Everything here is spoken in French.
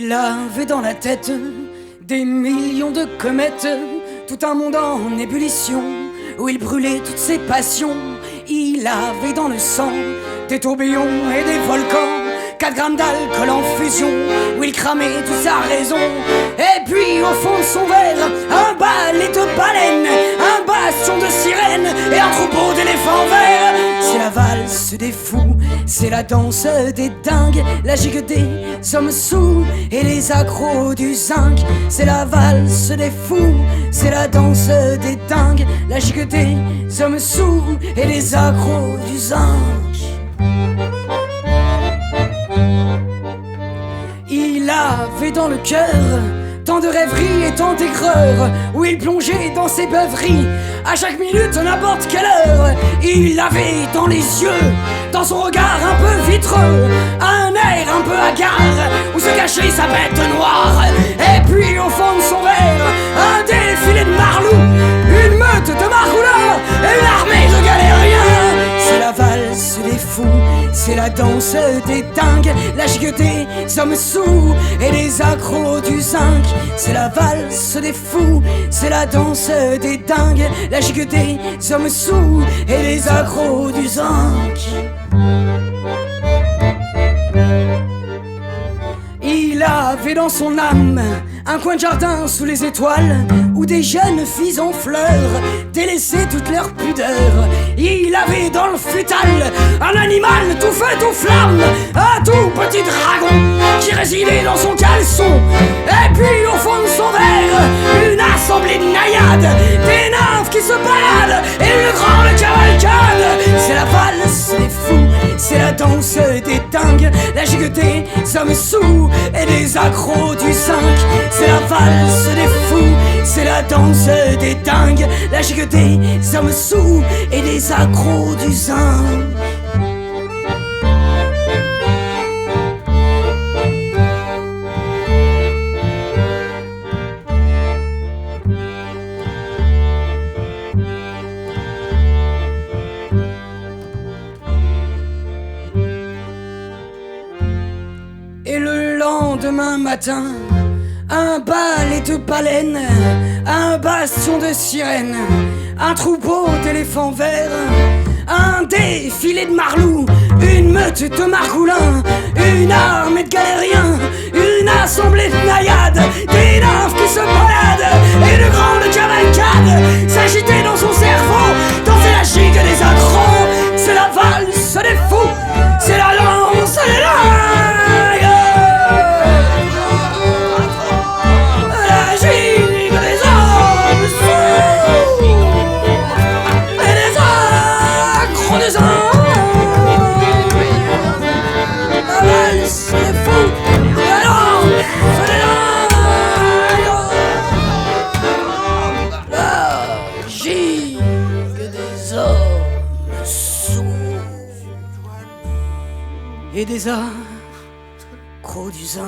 Il avait dans la tête des millions de comètes, tout un monde en ébullition, où il brûlait toutes ses passions. Il avait dans le sang des tourbillons et des volcans, 4 grammes d'alcool en fusion, où il cramait toute sa raison. Et puis au fond de son verre, un balai de baleines, un bastion de sirènes et un troupeau d'éléphants verts. C'est la valse des fous, c'est la danse des dingues, la gigue des hommes sous et les accros du zinc. C'est la valse des fous, c'est la danse des dingues, la gigue des hommes sous et les accros du zinc. Il avait dans le cœur tant de rêveries et tant d'aigreurs, où il plongeait dans ses beuveries à chaque minute, n'importe quelle heure. Il avait dans les yeux, dans son regard un peu vitreux, un air un peu hagard, où se cachait sa bête noire. Et puis au fond de son verre, un défilé de marlous, une meute de margoulins et une armée de galériens. C'est la valse des fous, c'est la danse des dingues, la gigue des hommes sous et les accros du zinc. C'est la valse des fous, c'est la danse des dingues, la gigue des hommes sous et les accros du zinc. Il avait dans son âme un coin de jardin sous les étoiles, où des jeunes filles en fleurs délaissaient toute leur pudeur. Il avait dans le futal un animal tout feu tout flamme, un tout petit dragon qui résidait dans son caleçon. Et puis au fond de son verre, une assemblée de naïades, des nymphes qui se baladent et une grande cavalcade. C'est la valse des fous, c'est la danse des dingues, la gigue des hommes sous et des accros du zinc. C'est la valse des fous, c'est la danse des dingues, la gigue des hommes sous et des accros du zinc. Et le lendemain matin, un balai de baleines, un bastion de sirènes, un troupeau d'éléphants verts, un défilé de marlous, une meute de margoulins, une armée de galériens, une assemblée de naïades, des nymphes qui se baladent et une grande cavalcade s'agitait dans son cerveau, dansait la gigue des accros. C'est la valse des fous, c'est la danse des dingues, la gigue des hommes sous et des accros du zinc. La valse des fous, la danse des dingues, la gigue des hommes sous et des accros du zinc.